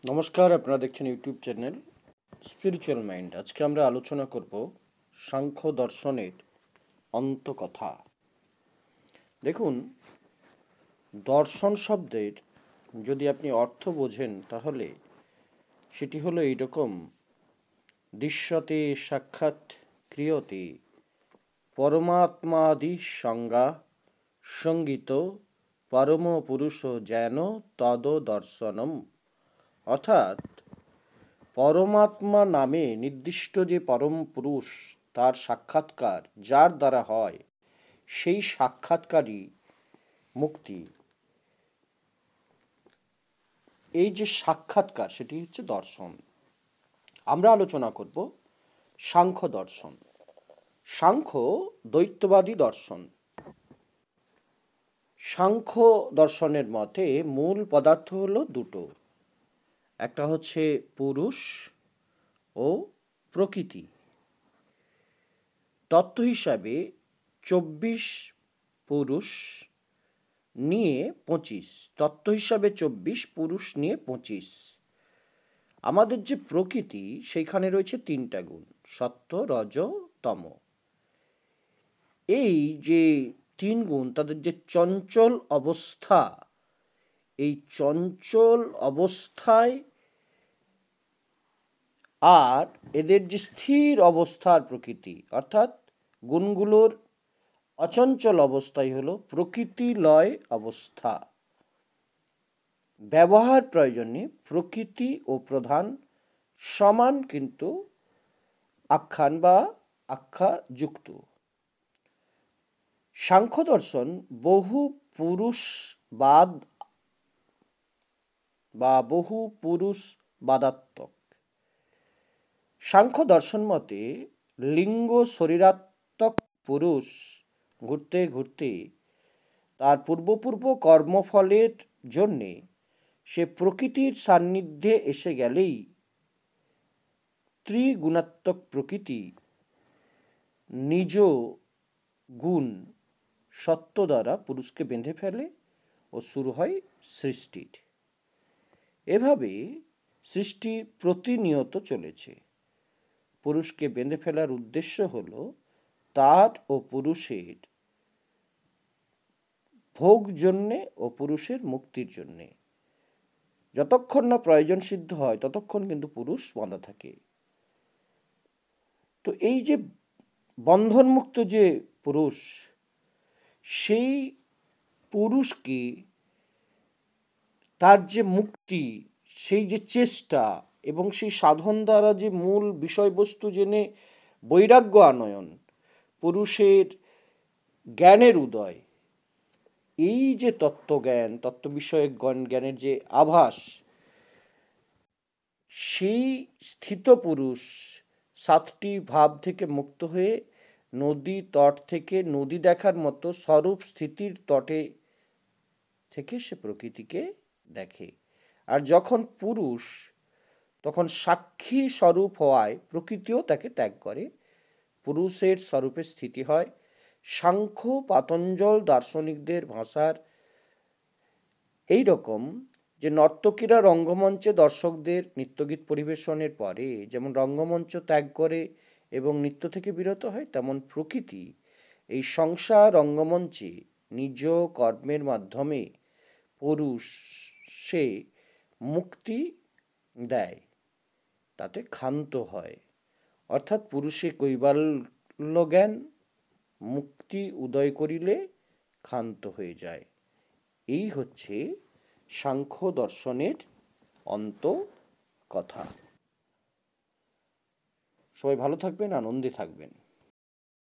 নমস্কার, আপনারা দেখছেন ইউটিউব চ্যানেল স্পিরিচুয়াল মাইন্ড। আজকে আমরা আলোচনা করব সাংখ্য দর্শনের অন্তকথা। দেখুন, দর্শন শব্দের যদি আপনি অর্থ বোঝেন তাহলে সেটি হলো এইরকম: দৃশ্যতে সাক্ষাৎ ক্রিয়তে পরমাত্মাদি সংজ্ঞা সঙ্গীত পরম পুরুষ যেন তদ দর্শনম। অর্থাৎ পরমাত্মা নামে নির্দিষ্ট যে পরম পুরুষ, তার সাক্ষাৎকার যার দ্বারা হয়, সেই সাক্ষাৎকারই মুক্তি। এই যে সাক্ষাৎকার, সেটি হচ্ছে দর্শন। আমরা আলোচনা করব সাংখ্য দর্শন। সাংখ্য দ্বৈতবাদী দর্শন। সাংখ্য দর্শনের মতে মূল পদার্থ হলো দুটো, একটা হচ্ছে পুরুষ ও প্রকৃতি। তত্ত্ব হিসাবে 24 পুরুষ নিয়ে 25, তত্ত্ব হিসাবে 24, পুরুষ নিয়ে 25। আমাদের যে প্রকৃতি, সেইখানে রয়েছে 3টা গুণ: সত্য, রজ, তম। এই যে 3 গুণ, তাদের যে চঞ্চল অবস্থা, এই চঞ্চল অবস্থায় আর এদের যে স্থির অবস্থার প্রকৃতি, অর্থাৎ গুণগুলোর অচঞ্চল অবস্থাই হলো প্রকৃতি লয় অবস্থা। ব্যবহার প্রয়োজনে প্রকৃতি ও প্রধান সমান কিন্তু আখ্যান বা আখ্যা যুক্ত। সাংখ্য দর্শন বহু পুরুষবাদ বা বহু পুরুষবাদাত্মক। সাংখ্য দর্শন মতে লিঙ্গ শরীরাত্মক পুরুষ ঘুরতে ঘুরতে তার পূর্ব কর্মফলের জন্যে সে প্রকৃতির সান্নিধ্যে এসে গেলেই ত্রিগুণাত্মক প্রকৃতি নিজ গুণ সত্য দ্বারা পুরুষকে বেঁধে ফেলে ও শুরু হয় সৃষ্টির। এভাবে সৃষ্টি প্রতিনিয়ত চলেছে। পুরুষকে বেঁধে ফেলার উদ্দেশ্য হল তার ও পুরুষের ভোগ জন্যে ও পুরুষের মুক্তির জন্যে। যতক্ষণ না প্রয়োজন সিদ্ধ হয় ততক্ষণ কিন্তু পুরুষ বাঁধা থাকে। তো এই যে বন্ধনমুক্ত যে পুরুষ, সেই পুরুষকে তার যে মুক্তি, সেই যে চেষ্টা এবং সেই সাধন দ্বারা যে মূল বিষয়বস্তু জেনে বৈরাগ্য আনয়ন, পুরুষের জ্ঞানের উদয়, এই যে তত্ত্বজ্ঞান, তত্ত্ব বিষয়ক জ্ঞানের যে আভাস, সেই স্থিত পুরুষ 7টি ভাব থেকে মুক্ত হয়ে নদী তট থেকে নদী দেখার মতো স্বরূপ স্থিতির তটে থেকে সে প্রকৃতিকে দেখে। আর যখন পুরুষ তখন সাক্ষী স্বরূপ হওয়ায় প্রকৃতিও তাকে ত্যাগ করে, পুরুষের স্বরূপে স্থিতি হয়। সাংখ্য পাতঞ্জল দার্শনিকদের ভাষার এই রকম যে নর্তকীরা রঙ্গমঞ্চে দর্শকদের নৃত্যগীত পরিবেশনের পরে যেমন রঙ্গমঞ্চ ত্যাগ করে এবং নৃত্য থেকে বিরত হয়, তেমন প্রকৃতি এই সংসার রঙ্গমঞ্চে নিজ কর্মের মাধ্যমে পুরুষে মুক্তি দেয়, তাতে ক্ষান্ত হয়। অর্থাৎ পুরুষে কৈবল্য জ্ঞান মুক্তি উদয় করিলে ক্ষান্ত হয়ে যায়। এই হচ্ছে সাংখ্য দর্শনের অন্ত কথা। সবাই ভালো থাকবেন, আনন্দে থাকবেন।